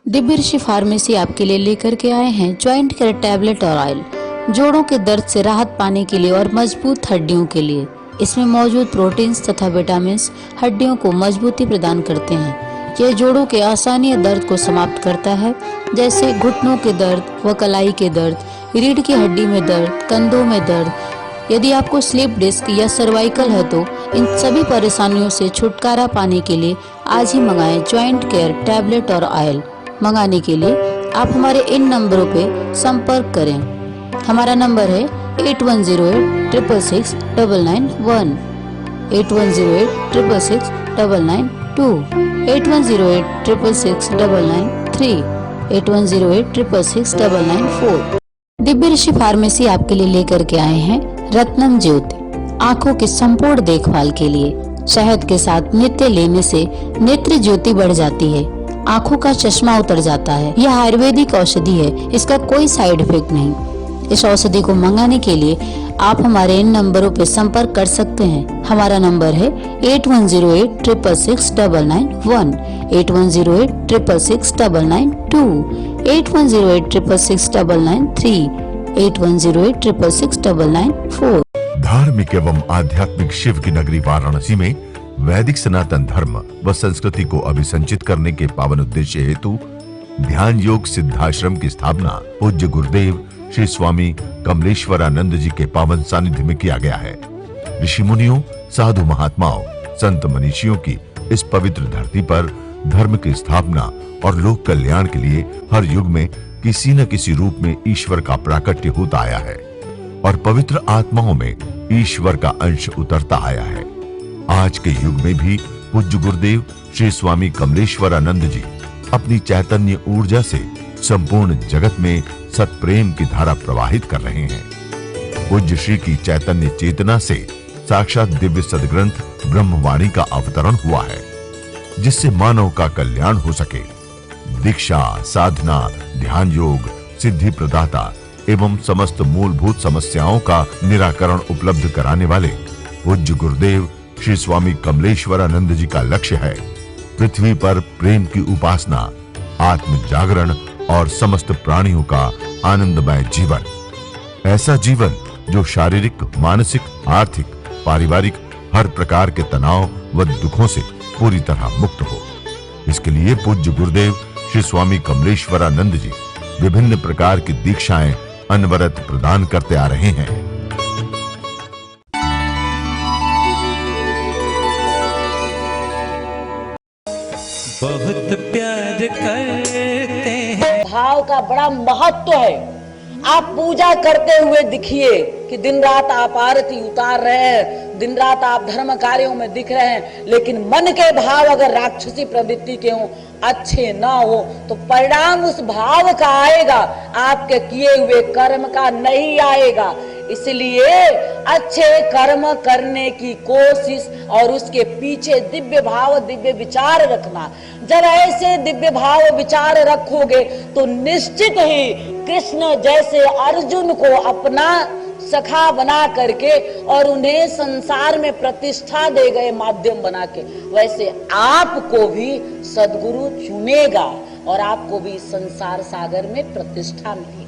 दिव्य ऋषि pharmacy आपके लिए लेकर के आए हैं ज्वाइंट केयर टैबलेट और ऑयल, जोड़ों के दर्द से राहत पाने के लिए और मजबूत हड्डियों के लिए। इसमें मौजूद प्रोटीन्स तथा विटामिन हड्डियों को मजबूती प्रदान करते हैं। यह जोड़ों के आसानी दर्द को समाप्त करता है, जैसे घुटनों के दर्द व कलाई के दर्द, रीढ़ की हड्डी में दर्द, कंधों में दर्द। यदि आपको स्लिप डिस्क या सर्वाइकल है तो इन सभी परेशानियों से छुटकारा पाने के लिए आज ही मंगाएं ज्वाइंट केयर टैबलेट और ऑयल। मंगाने के लिए आप हमारे इन नंबरों पे संपर्क करें। हमारा नंबर है 8108666991, 8108666992, 8108666993, 8108666994। दिव्य ऋषि फार्मेसी आपके लिए लेकर के आए हैं रत्नम ज्योति, आंखों की संपूर्ण देखभाल के लिए। शहद के साथ नित्य लेने से नेत्र ज्योति बढ़ जाती है, आंखों का चश्मा उतर जाता है। यह आयुर्वेदिक औषधि है, इसका कोई साइड इफेक्ट नहीं। इस औषधि को मंगाने के लिए आप हमारे इन नंबरों पर संपर्क कर सकते हैं। हमारा नंबर है 8108666991, 8108666992, 8108666993, 8108666994। धार्मिक एवं आध्यात्मिक शिव की नगरी वाराणसी में वैदिक सनातन धर्म व संस्कृति को अभिसंचित करने के पावन उद्देश्य हेतु ध्यान योग सिद्धाश्रम की स्थापना पूज्य गुरुदेव श्री स्वामी कमलेश्वरानंद जी के पावन सानिध्य में किया गया है। ऋषि मुनियों, साधु महात्माओं, संत मनीषियों की इस पवित्र धरती पर धर्म की स्थापना और लोक कल्याण के लिए हर युग में किसी न किसी रूप में ईश्वर का प्राकट्य होता आया है और पवित्र आत्माओं में ईश्वर का अंश उतरता आया है। आज के युग में भी पूज्य गुरुदेव श्री स्वामी कमलेश्वरानंद जी अपनी चैतन्य ऊर्जा से संपूर्ण जगत में सत्प्रेम की धारा प्रवाहित कर रहे हैं। पूज्य श्री की चैतन्य चेतना से साक्षात दिव्य सदग्रंथ ब्रह्मवाणी का अवतरण हुआ है, जिससे मानव का कल्याण हो सके। दीक्षा, साधना, ध्यान योग, सिद्धि प्रदाता एवं समस्त मूलभूत समस्याओं का निराकरण उपलब्ध कराने वाले पूज्य गुरुदेव श्री स्वामी कमलेश्वरानंद जी का लक्ष्य है पृथ्वी पर प्रेम की उपासना, आत्म जागरण और समस्त प्राणियों का आनंदमय जीवन। ऐसा जीवन जो शारीरिक, मानसिक, आर्थिक, पारिवारिक हर प्रकार के तनाव व दुखों से पूरी तरह मुक्त हो। इसके लिए पूज्य गुरुदेव श्री स्वामी कमलेश्वरानंद जी विभिन्न प्रकार की दीक्षाएं अनवरत प्रदान करते आ रहे हैं। बहुत प्यार करते हैं। भाव का बड़ा महत्व है। आप पूजा करते हुए दिखिए कि दिन रात आप आरती उतार रहे हैं, दिन रात आप धर्म कार्यों में दिख रहे हैं, लेकिन मन के भाव अगर राक्षसी प्रवृत्ति के हों, अच्छे ना हो, तो परिणाम उस भाव का आएगा, आपके किए हुए कर्म का नहीं आएगा। इसलिए अच्छे कर्म करने की कोशिश और उसके पीछे दिव्य भाव, दिव्य विचार रखना। जब ऐसे दिव्य भाव विचार रखोगे तो निश्चित ही कृष्ण जैसे अर्जुन को अपना सखा बना करके और उन्हें संसार में प्रतिष्ठा दे गए माध्यम बना के, वैसे आपको भी सद्गुरु चुनेगा और आपको भी संसार सागर में प्रतिष्ठा मिलेगी।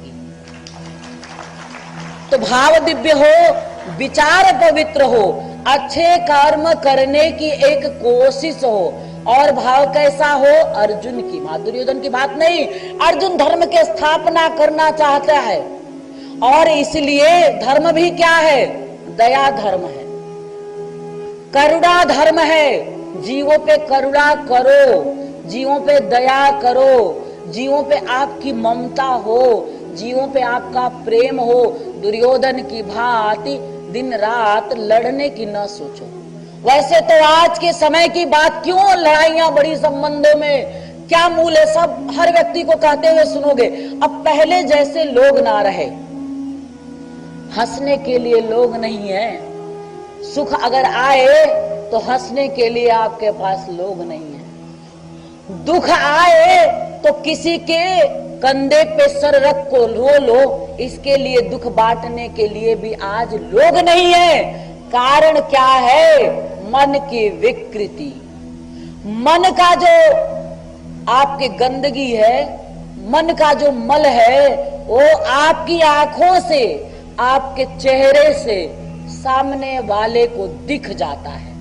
तो भाव दिव्य हो, विचार पवित्र हो, अच्छे कर्म करने की एक कोशिश हो। और भाव कैसा हो? अर्जुन की, दुर्योधन की बात नहीं। अर्जुन धर्म के स्थापना करना चाहता है और इसलिए धर्म भी क्या है? दया धर्म है, करुणा धर्म है। जीवों पे करुणा करो, जीवों पे दया करो, जीवों पे आपकी ममता हो, जीवों पे आपका प्रेम हो। दुर्योधन की भांति दिन रात लड़ने की न सोचो। वैसे तो आज के समय की बात, क्यों लड़ाइयां बड़ी संबंधों में, क्या मूल है? सब हर व्यक्ति को कहते हुए सुनोगे, अब पहले जैसे लोग ना रहे। हंसने के लिए लोग नहीं है। सुख अगर आए तो हंसने के लिए आपके पास लोग नहीं है। दुख आए तो किसी के कंधे पे सर रख को रो लो, इसके लिए दुख बांटने के लिए भी आज लोग नहीं है। कारण क्या है? मन की विकृति। मन का जो आपकी गंदगी है, मन का जो मल है, वो आपकी आंखों से, आपके चेहरे से सामने वाले को दिख जाता है।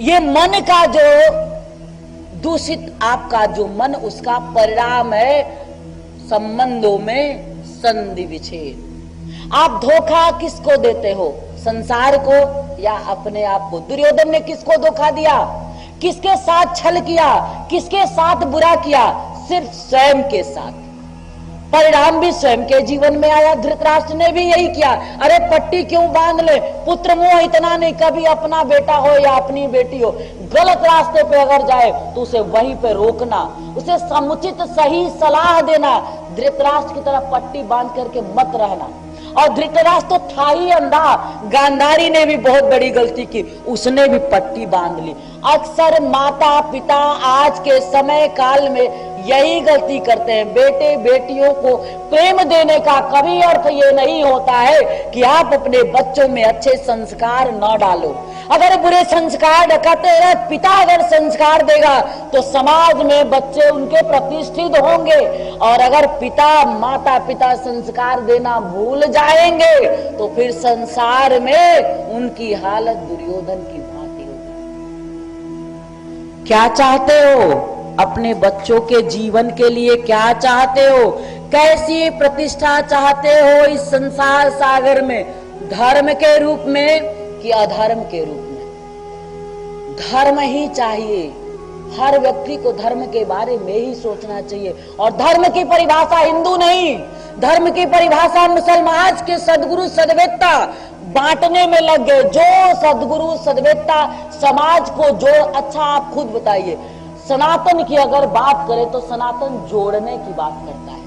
ये मन का जो दूषित आपका जो मन, उसका परिणाम है संबंधों में संधि विच्छेद। आप धोखा किसको देते हो? संसार को या अपने आप को? दुर्योधन ने किसको धोखा दिया? किसके साथ छल किया? किसके साथ बुरा किया? सिर्फ स्वयं के साथ। परिणाम भी स्वयं के जीवन में आया। धृतराष्ट्र ने भी यही किया। अरे पट्टी क्यों बांध ले? पुत्र मोह इतना नहीं, कभी अपना बेटा हो या अपनी बेटी हो, गलत रास्ते पे अगर जाए तो उसे वहीं पे रोकना, उसे समुचित सही सलाह देना। धृतराष्ट्र की तरह पट्टी बांध करके मत रहना। और धृतराष्ट्र तो था ही अंधा। गांधारी ने भी बहुत बड़ी गलती की, उसने भी पट्टी बांध ली। अक्सर माता पिता आज के समय काल में यही गलती करते हैं। बेटे बेटियों को प्रेम देने का कभी अर्थ ये नहीं होता है कि आप अपने बच्चों में अच्छे संस्कार न डालो। अगर बुरे संस्कार कहते हैं, पिता अगर संस्कार देगा तो समाज में बच्चे उनके प्रतिष्ठित होंगे, और अगर माता पिता संस्कार देना भूल जाएंगे तो फिर संसार में उनकी हालत दुर्योधन की भांति होगी। क्या चाहते हो अपने बच्चों के जीवन के लिए? क्या चाहते हो? कैसी प्रतिष्ठा चाहते हो इस संसार सागर में? धर्म के रूप में कि अधर्म के रूप में? धर्म ही चाहिए। हर व्यक्ति को धर्म के बारे में ही सोचना चाहिए। और धर्म की परिभाषा हिंदू नहीं, धर्म की परिभाषा मुसलमान के सदगुरु सदवेत्ता बांटने में लग गए। जो सदगुरु सदवेत्ता समाज को जोड़, अच्छा आप खुद बताइए, सनातन की अगर बात करें तो सनातन जोड़ने की बात करता है,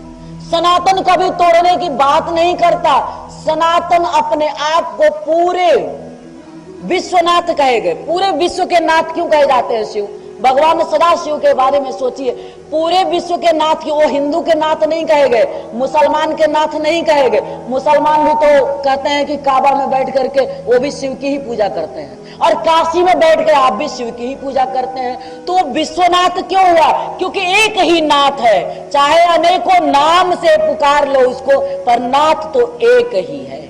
सनातन कभी तोड़ने की बात नहीं करता। सनातन अपने आप को पूरे विश्वनाथ कहे गए। पूरे विश्व के नाथ क्यों कहे जाते हैं शिव? भगवान सदाशिव के बारे में सोचिए। पूरे विश्व के नाथ क्यों? वो हिंदू के नाथ नहीं कहे गए, मुसलमान के नाथ नहीं कहे गए। मुसलमान भी तो कहते हैं कि काबा में बैठ करके वो भी शिव की ही पूजा करते हैं, और काशी में बैठ कर आप भी शिव की ही पूजा करते हैं। तो विश्वनाथ क्यों हुआ? क्योंकि एक ही नाथ है। चाहे अनेकों नाम से पुकार लो उसको, पर नाथ तो एक ही है।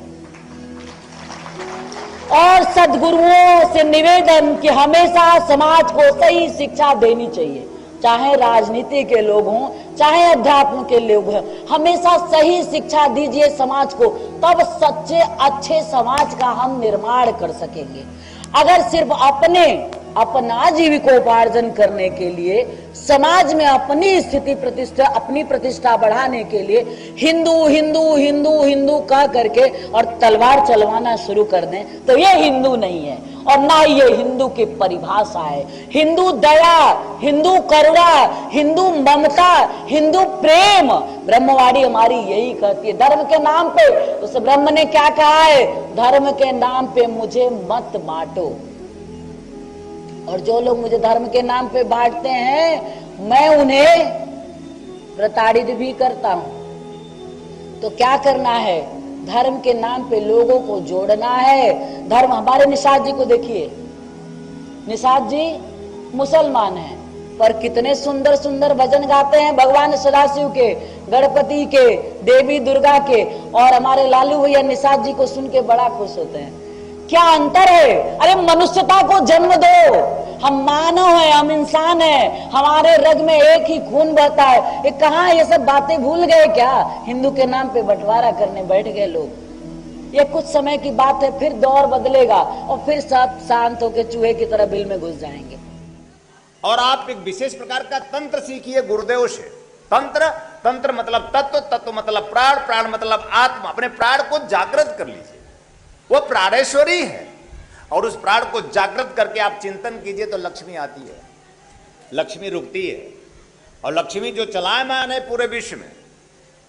और सद्गुरुओं से निवेदन कि हमेशा समाज को सही शिक्षा देनी चाहिए। चाहे राजनीति के लोग हों, चाहे अध्यात्म के लोग हों, हमेशा सही शिक्षा दीजिए समाज को, तब सच्चे अच्छे समाज का हम निर्माण कर सकेंगे। अगर सिर्फ अपना जीविकोपार्जन करने के लिए, समाज में अपनी स्थिति प्रतिष्ठा, अपनी प्रतिष्ठा बढ़ाने के लिए हिंदू हिंदू हिंदू हिंदू कह करके और तलवार चलवाना शुरू कर दें तो ये हिंदू नहीं है, और ना ही ये हिंदू की परिभाषा है। हिंदू दया, हिंदू करुणा, हिंदू ममता, हिंदू प्रेम, ब्रह्मवाणी हमारी यही कहती है। धर्म के नाम पे उस ब्रह्म ने क्या कहा है? धर्म के नाम पे मुझे मत बांटो। और जो लोग मुझे धर्म के नाम पे बांटते हैं, मैं उन्हें प्रताड़ित भी करता हूं। तो क्या करना है? धर्म के नाम पे लोगों को जोड़ना है। धर्म, हमारे निषाद जी को देखिए, निषाद जी मुसलमान हैं पर कितने सुंदर सुंदर भजन गाते हैं भगवान सदाशिव के, गणपति के, देवी दुर्गा के। और हमारे लालू भैया निषाद जी को सुन के बड़ा खुश होते हैं। क्या अंतर है? अरे मनुष्यता को जन्म दो। हम मानव हैं, हम इंसान हैं, हमारे रग में एक ही खून बहता है। ये कहाँ ये सब बातें भूल गए क्या? हिंदू के नाम पे बंटवारा करने बैठ गए लोग। ये कुछ समय की बात है, फिर दौर बदलेगा और फिर सब शांत होकर चूहे की तरह बिल में घुस जाएंगे। और आप एक विशेष प्रकार का तंत्र सीखिए गुरुदेव से। तंत्र मतलब तत्व, तत्व मतलब प्राण, प्राण मतलब आत्मा। अपने प्राण को जागृत कर लीजिए, वो प्राणेश्वरी है। और उस प्राण को जागृत करके आप चिंतन कीजिए तो लक्ष्मी आती है, लक्ष्मी रुकती है। और लक्ष्मी जो चलायमान है पूरे विश्व में,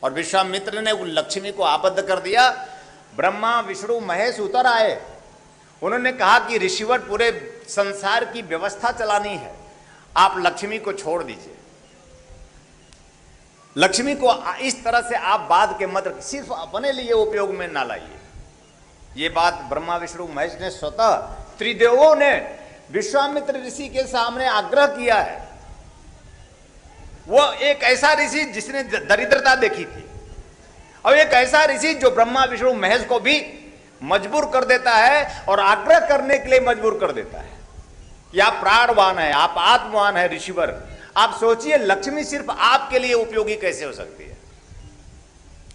और विश्वामित्र ने उन लक्ष्मी को आबद्ध कर दिया। ब्रह्मा विष्णु महेश उतर आए, उन्होंने कहा कि ऋषिवर पूरे संसार की व्यवस्था चलानी है, आप लक्ष्मी को छोड़ दीजिए। लक्ष्मी को इस तरह से आप बाध के मत सिर्फ अपने लिए उपयोग में ना लाइए। ये बात ब्रह्मा विष्णु महेश ने स्वतः त्रिदेवों ने विश्वामित्र ऋषि के सामने आग्रह किया है। वो एक ऐसा ऋषि जिसने दरिद्रता देखी थी, और एक ऐसा ऋषि जो ब्रह्मा विष्णु महेश को भी मजबूर कर देता है और आग्रह करने के लिए मजबूर कर देता है कि आप प्राणवान है, आप आत्मवान है ऋषिवर। आप सोचिए लक्ष्मी सिर्फ आपके लिए उपयोगी कैसे हो सकती है।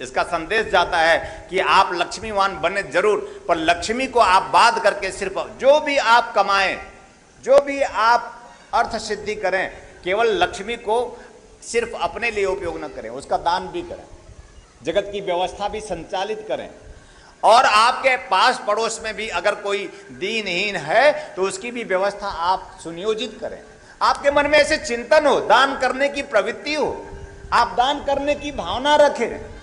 इसका संदेश जाता है कि आप लक्ष्मीवान बने जरूर, पर लक्ष्मी को आप बात करके सिर्फ जो भी आप कमाएं, जो भी आप अर्थ सिद्धि करें, केवल लक्ष्मी को सिर्फ अपने लिए उपयोग न करें, उसका दान भी करें, जगत की व्यवस्था भी संचालित करें, और आपके पास पड़ोस में भी अगर कोई दीनहीन है तो उसकी भी व्यवस्था आप सुनियोजित करें। आपके मन में ऐसे चिंतन हो, दान करने की प्रवृत्ति हो, आप दान करने की भावना रखें।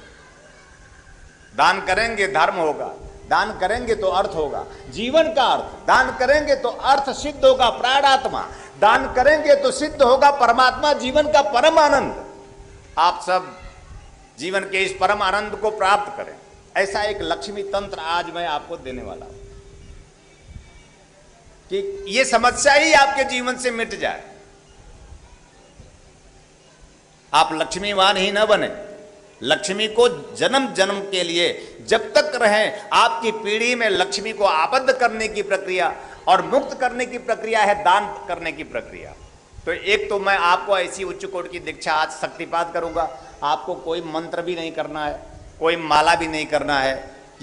दान करेंगे धर्म होगा, दान करेंगे तो अर्थ होगा, जीवन का अर्थ। दान करेंगे तो अर्थ सिद्ध होगा, प्राणात्मा। दान करेंगे तो सिद्ध होगा परमात्मा, जीवन का परम आनंद। आप सब जीवन के इस परम आनंद को प्राप्त करें, ऐसा एक लक्ष्मी तंत्र आज मैं आपको देने वाला हूं कि ये समस्या ही आपके जीवन से मिट जाए। आप लक्ष्मीवान ही न बने, लक्ष्मी को जन्म जन्म के लिए जब तक रहें, आपकी पीढ़ी में लक्ष्मी को आबद्ध करने की प्रक्रिया और मुक्त करने की प्रक्रिया है दान करने की प्रक्रिया। तो एक तो मैं आपको ऐसी उच्च कोटि की दीक्षा आज शक्तिपात करूंगा। आपको कोई मंत्र भी नहीं करना है, कोई माला भी नहीं करना है,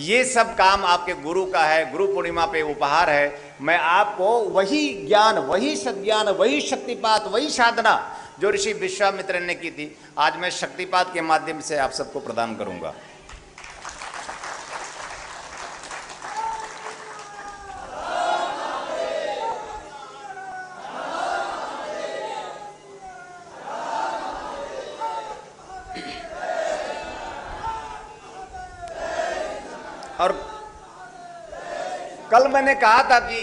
ये सब काम आपके गुरु का है, गुरु पूर्णिमा पे उपहार है। मैं आपको वही ज्ञान, वही सज्ञान, वही शक्तिपात, वही साधना जो ऋषि विश्वामित्र ने की थी, आज मैं शक्तिपात के माध्यम से आप सबको प्रदान करूंगा। और कल मैंने कहा था कि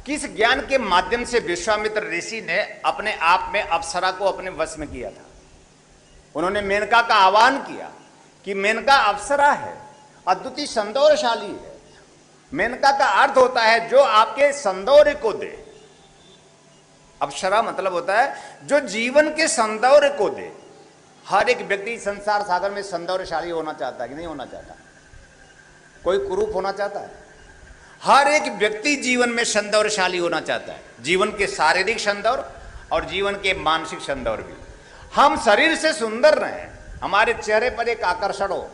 किस ज्ञान के माध्यम से विश्वामित्र ऋषि ने अपने आप में अप्सरा को अपने वश में किया था। उन्होंने मेनका का आह्वान किया कि मेनका अप्सरा है, अद्वितीय सौंदर्यशाली है। मेनका का अर्थ होता है जो आपके सौंदर्य को दे। अप्सरा मतलब होता है जो जीवन के सौंदर्य को दे। हर एक व्यक्ति संसार सागर में सौंदर्यशाली होना चाहता है कि नहीं होना चाहता? कोई कुरूप होना चाहता है? हर एक व्यक्ति जीवन में सौंदर्यशाली होना चाहता है, जीवन के शारीरिक सौंदर्य और जीवन के मानसिक सौंदर्य भी। हम शरीर से सुंदर रहें, हमारे चेहरे पर एक आकर्षण हो,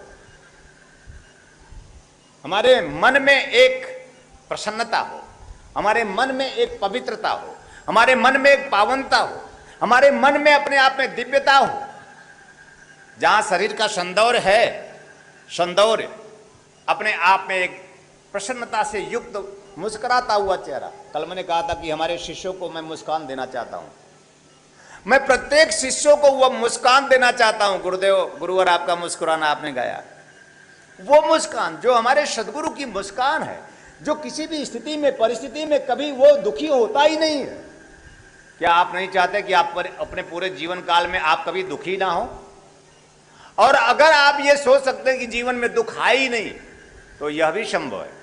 हमारे मन में एक प्रसन्नता हो, हमारे मन में एक पवित्रता हो, हमारे मन में एक पावनता हो, हमारे मन में अपने आप में दिव्यता हो। जहां शरीर का सौंदर्य है, सौंदर्य अपने आप में एक प्रसन्नता से युक्त मुस्कुराता हुआ चेहरा। कल मैंने कहा था कि हमारे शिष्यों को मैं मुस्कान देना चाहता हूं, मैं प्रत्येक शिष्यों को वह मुस्कान देना चाहता हूं। गुरुदेव, गुरुवर आपका मुस्कुराना आपने गाया, वो मुस्कान जो हमारे सदगुरु की मुस्कान है, जो किसी भी स्थिति में, परिस्थिति में कभी वो दुखी होता ही नहीं है। क्या आप नहीं चाहते कि आप अपने पूरे जीवन काल में आप कभी दुखी ना हो? और अगर आप ये सोच सकते हैं कि जीवन में दुख है ही नहीं, तो यह भी संभव है।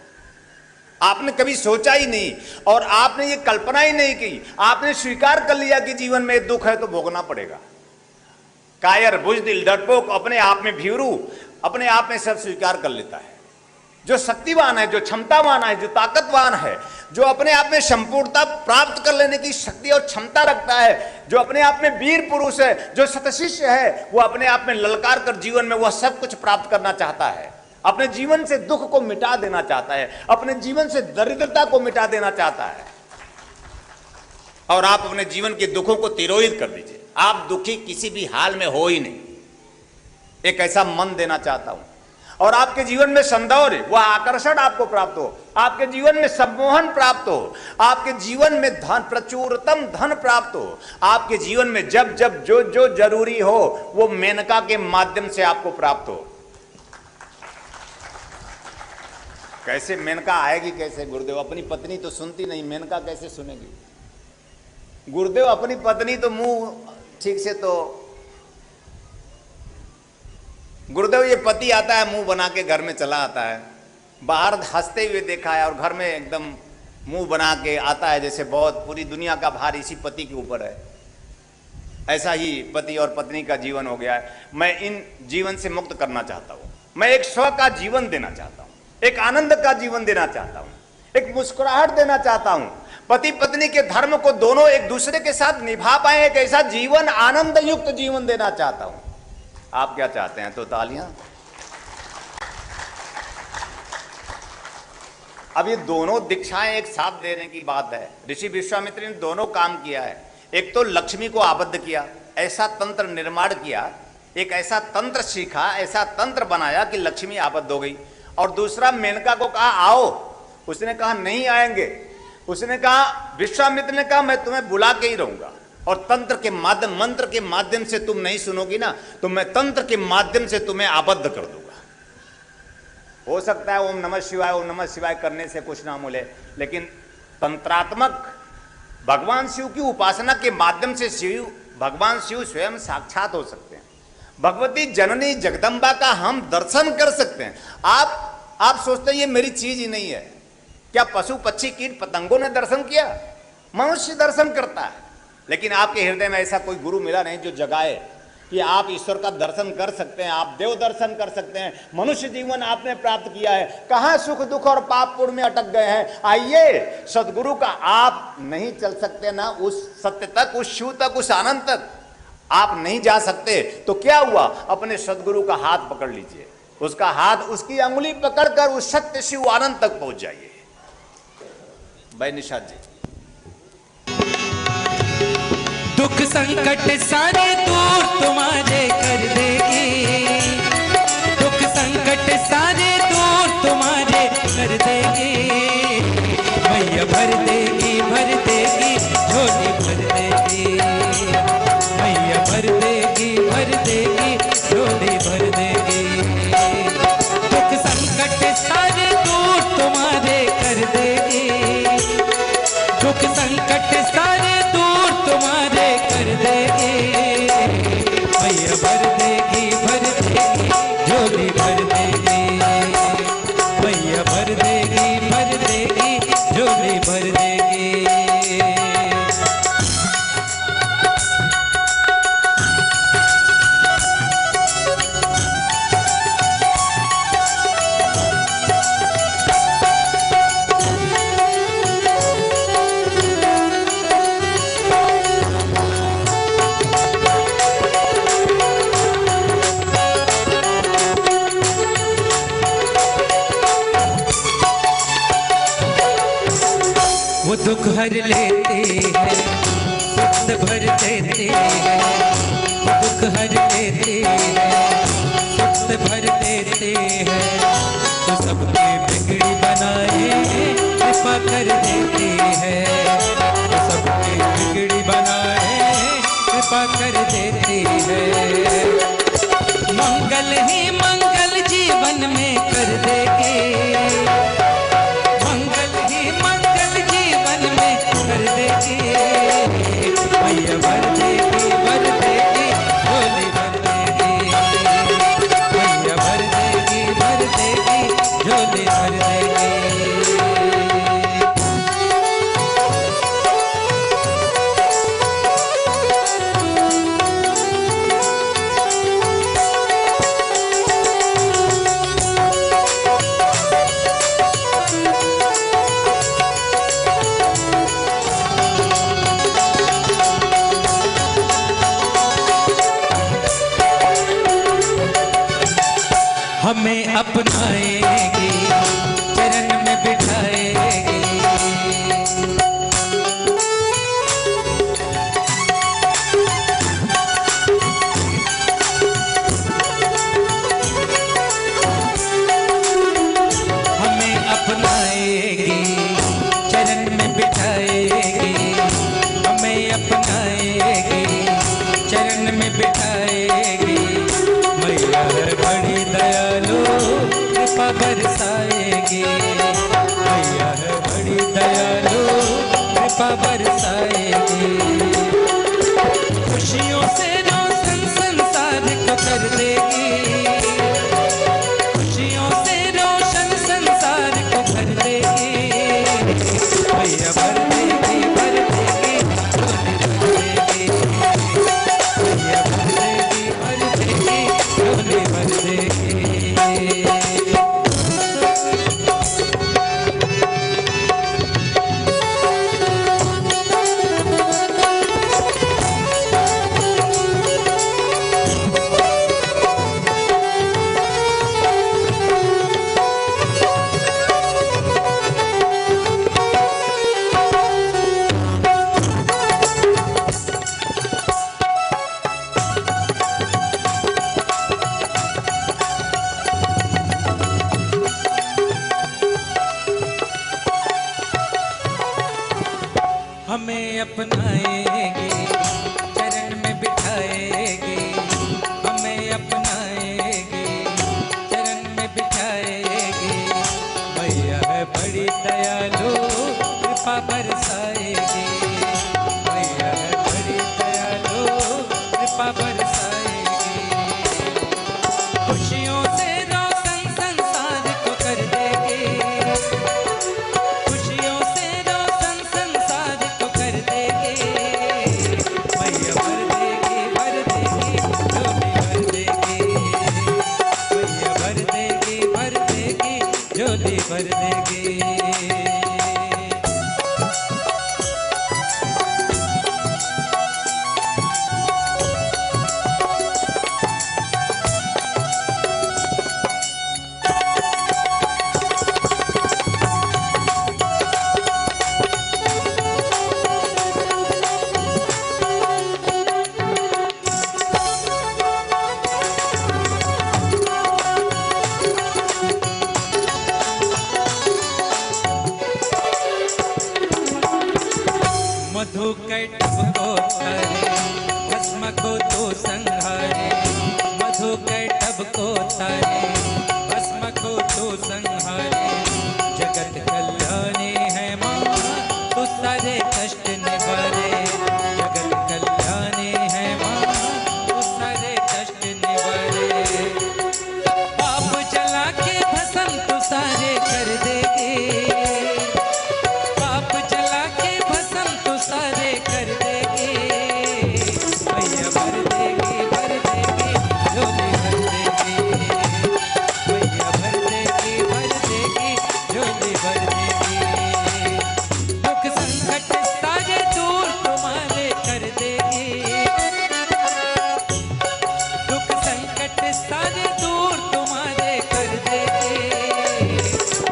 आपने कभी सोचा ही नहीं और आपने ये कल्पना ही नहीं की, आपने स्वीकार कर लिया कि जीवन में दुख है तो भोगना पड़ेगा। कायर, बुजदिल, डरपोक, अपने आप में भीरू, अपने आप में सब स्वीकार कर लेता है। जो शक्तिवान है, जो क्षमतावान है, जो ताकतवान है, जो अपने आप में संपूर्णता प्राप्त कर लेने की शक्ति और क्षमता रखता है, जो अपने आप में वीर पुरुष है, जो शतशिष्य है, वो अपने आप में ललकार कर जीवन में वह सब कुछ प्राप्त करना चाहता है। अपने जीवन से दुख को मिटा देना चाहता है, अपने जीवन से दरिद्रता को मिटा देना चाहता है। और आप अपने जीवन के दुखों को तिरोहित कर दीजिए। आप दुखी किसी भी हाल में हो ही नहीं, एक ऐसा मन देना चाहता हूं। और आपके जीवन में सौंदर्य, वह आकर्षण आपको प्राप्त हो, आपके जीवन में सम्मोहन प्राप्त हो, आपके जीवन में धन, प्रचुरतम धन प्राप्त हो, आपके जीवन में जब जब जो जो जरूरी हो वो मेनका के माध्यम से आपको प्राप्त हो। कैसे मेनका आएगी? कैसे गुरुदेव? अपनी पत्नी तो सुनती नहीं, मेनका कैसे सुनेगी? गुरुदेव अपनी पत्नी तो मुंह ठीक से तो, गुरुदेव ये पति आता है मुंह बना के घर में चला आता है, बाहर हंसते हुए देखा है और घर में एकदम मुंह बना के आता है जैसे बहुत पूरी दुनिया का भार इसी पति के ऊपर है। ऐसा ही पति और पत्नी का जीवन हो गया है। मैं इन जीवन से मुक्त करना चाहता हूं। मैं एक स्व का जीवन देना चाहता हूं, एक आनंद का जीवन देना चाहता हूं, एक मुस्कुराहट देना चाहता हूं। पति पत्नी के धर्म को दोनों एक दूसरे के साथ निभा पाए, एक ऐसा जीवन, आनंद युक्त जीवन देना चाहता हूं। आप क्या चाहते हैं? तो तालियां। अब ये दोनों दीक्षाएं एक साथ देने की बात है। ऋषि विश्वामित्र ने दोनों काम किया है। एक तो लक्ष्मी को आबद्ध किया, ऐसा तंत्र निर्माण किया, एक ऐसा तंत्र सीखा, ऐसा तंत्र बनाया कि लक्ष्मी आबद्ध हो गई। और दूसरा मेनका को कहा आओ, उसने कहा नहीं आएंगे। उसने कहा, विश्वामित्र ने कहा मैं तुम्हें बुला के ही रहूंगा, और तंत्र के माध्यम, मंत्र के माध्यम से तुम नहीं सुनोगी ना, तो मैं तंत्र के माध्यम से तुम्हें आबद्ध कर दूंगा। हो सकता है ओम नमः शिवाय करने से कुछ ना मिले, लेकिन तंत्रात्मक भगवान शिव की उपासना के माध्यम से भगवान शिव स्वयं साक्षात हो सकते हैं। भगवती जननी जगदम्बा का हम दर्शन कर सकते हैं। आप सोचते हैं ये मेरी चीज ही नहीं है। क्या पशु पक्षी कीट पतंगों ने दर्शन किया? मनुष्य दर्शन करता है, लेकिन आपके हृदय में ऐसा कोई गुरु मिला नहीं जो जगाए कि आप ईश्वर का दर्शन कर सकते हैं, आप देव दर्शन कर सकते हैं। मनुष्य जीवन आपने प्राप्त किया है, कहां सुख दुख और पाप पुण्य में अटक गए हैं। आइए, सदगुरु का आप नहीं चल सकते ना उस सत्य तक, उस शिव तक, उस आनंद तक आप नहीं जा सकते, तो क्या हुआ? अपने सदगुरु का हाथ पकड़ लीजिए, उसका हाथ, उसकी अंगुली पकड़कर उस सत्य शिव आनंद तक पहुंच जाइए। भाई निषाद जी। दुख संकट सारे दूर तुम्हारे कर देगी, दुख संकट सारे दूर तुम्हारे कर देगी। मैया भर देगी झोली भर देगी, मैया भर देगी झोली भर देगी। दुख संकट सारे दूर तुम्हारे कर देगी, दुख संकट सारे दूर तुम्हारे कर देगी। मैया भर देगी झोली भर देगी, मैया भर देगी झोली भर देगी। वो दुख हर लेती है, सुख भर देती है। वो दुख हर लेती है, सुख भर देती है। तो सबके बिगड़ी बनाए कृपा कर देती है, तो सबके बिगड़ी बनाए कृपा कर देती है। मंगल ही मंगल जीवन में कर देगी, कर देगी। मैया भर देगी झोली भर देगी, मैया भर देगी झोली भर देगी। हमें अपनाएगी, चरण में बिठाएगी। हमें अपनाएगी, चरण में बिठाएगी। हमें अपनाएगी, चरण में बिठाएगी। मैया है बड़ी दयालु, कृपा बरसाएगी। मैया है बड़ी दयालु, कृपा बरसाएगी। खुशियों से रोशन संसार को कर देगी, खुशियों से रोशन संसार को भर देगी। मैया भर देगी झोली भर देगी। झोली भर देगी। हमें अपनाएगी, चरण में बिठाएगी, हमें अपनाएगी, चरण में बिठाएगी। मैया है बड़ी दयालु, कृपा बरसाएगी। मैया है बड़ी दयालु, कृपा बरसाएगी। खुशियों से रोशन संसार को कर देगी। खुशियों से रोशन संसार को कर देगी। मैया भर देगी, भर देगी, झोली भर देगी। मैया भर देगी, भर देगी, झोली भर देगी। मधु कैटभ को तारे, भस्म को तो संहारे। मधु कैटभ को तारे, भस्म को तो संहारे। जगत कल्याणी है माँ, तू सारे कष्ट निवारे। जगत कल्याणी है माँ, तू सारे कष्ट निवारे। पाप जला के भस्म तू सारे कर देगी। पाप जला के भस्म तू सारे कर देगी। मैया भर देगी, भर देगी, झोली भर देगी। मैया भर देगी, भर देगी, झोली भर देगी। दुख संकट सारे दूर तुम्हारे कर देगी। दुख संकट सारे दूर तुम्हारे कर देगी।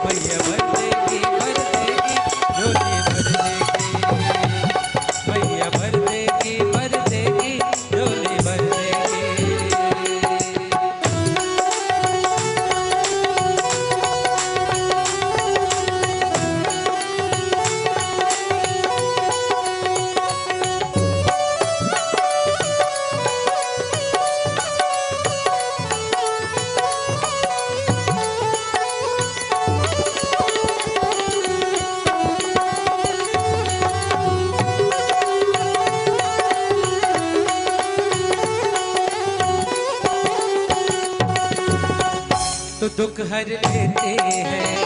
मैया भर देगी, भर देगी, झोली भर देगी। मैया भर देगी, भर देगी, झोली भर देगी। तो दुख हर लेते हैं,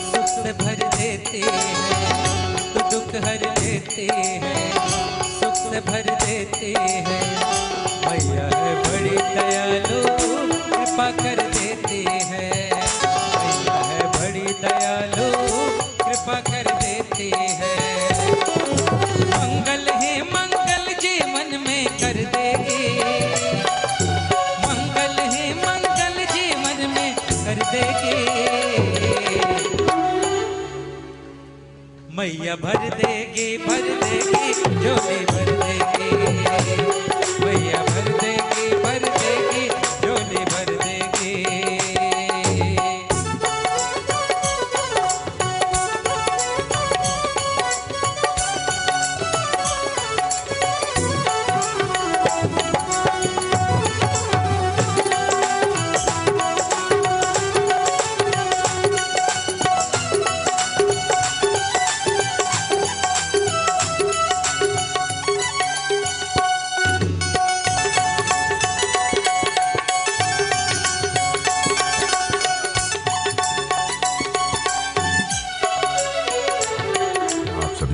सुख से भर देते हैं। तो दुख हर लेते हैं, सुख से भर देते हैं। मैया है बड़ी दयालु, कृपा कर देते हैं। मैया है बड़ी दयालु, कृपा कर देते हैं। मंगल ही मंगल जीवन में कर देगी। मंगल ही मंगल जीवन में कर देगी। मैया भर देगी, भर देगी, झोली भर देगी। मैया भर देगी, भर देगी, झोली भर देगी।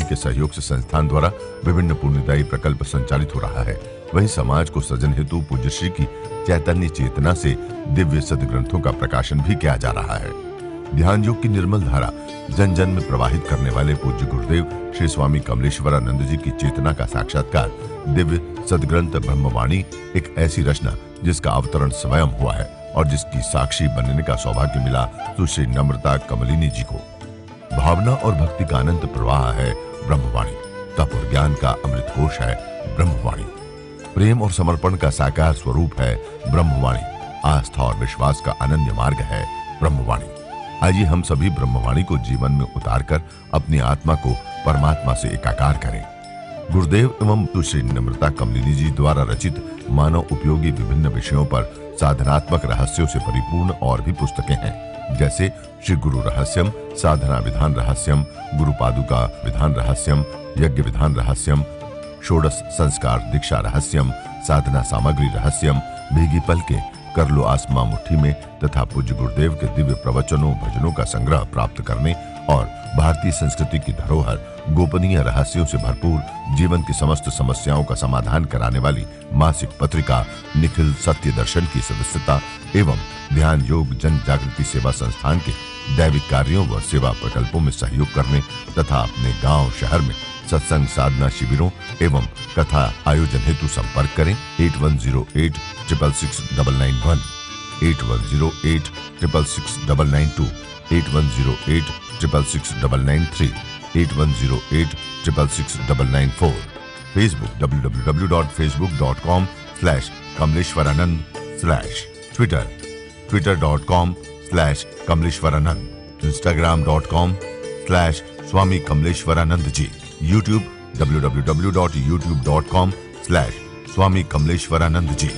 के सहयोग से संस्थान द्वारा विभिन्न पुण्यदायी प्रकल्प संचालित हो रहा है। वहीं समाज को सृजन हेतु पूज्य श्री की चैतन्य चेतना से दिव्य सदग्रंथों का प्रकाशन भी किया जा रहा है। ध्यान योग की निर्मल धारा जन जन में प्रवाहित करने वाले पूज्य गुरुदेव श्री स्वामी कमलेश्वरानंद जी की चेतना का साक्षात्कार दिव्य सदग्रंथ ब्रह्मवाणी एक ऐसी रचना जिसका अवतरण स्वयं हुआ है और जिसकी साक्षी बनने का सौभाग्य मिला सुश्री नम्रता कमलिनी जी को। भावना और भक्ति का अनंत प्रवाह है ब्रह्मवाणी, तप और ज्ञान का अमृत कोश है ब्रह्मवाणी, प्रेम और समर्पण का साकार स्वरूप है ब्रह्मवाणी, आस्था और विश्वास का अनन्य मार्ग है ब्रह्मवाणी। आइए हम सभी ब्रह्मवाणी को जीवन में उतारकर अपनी आत्मा को परमात्मा से एकाकार करें। गुरुदेव एवं सुश्री नम्रता कमलिनी जी द्वारा रचित मानव उपयोगी विभिन्न विषयों पर साधनात्मक रहस्यों से परिपूर्ण और भी पुस्तकें हैं, जैसे श्री गुरु रहस्यम, साधना विधान रहस्यम, गुरु पादुका विधान रहस्यम, यज्ञ विधान रहस्यम, षोडश संस्कार दीक्षा रहस्यम, साधना सामग्री रहस्यम, भीगी पलके, कर लो आसमां मुट्ठी में तथा पूज्य गुरुदेव के दिव्य प्रवचनों भजनों का संग्रह प्राप्त करने और भारतीय संस्कृति की धरोहर गोपनीय रहस्यों से भरपूर जीवन की समस्त समस्याओं का समाधान कराने वाली मासिक पत्रिका निखिल सत्य दर्शन की सदस्यता एवं ध्यान योग जन जागृति सेवा संस्थान के दैविक कार्यों व सेवा प्रकल्पों में सहयोग करने तथा अपने गांव शहर में सत्संग साधना शिविरों एवं कथा आयोजन हेतु संपर्क करें 8108 666 991, 8108 666 992, 8108 666 993, 8108 666 994। Facebook www.facebook.com/kamleshwaranand/, Twitter twitter.com/kamleshwaranand, Instagram.com/Swami Kamleshwaranand ji, YouTube www.youtube.com/Swami Kamleshwaranand ji।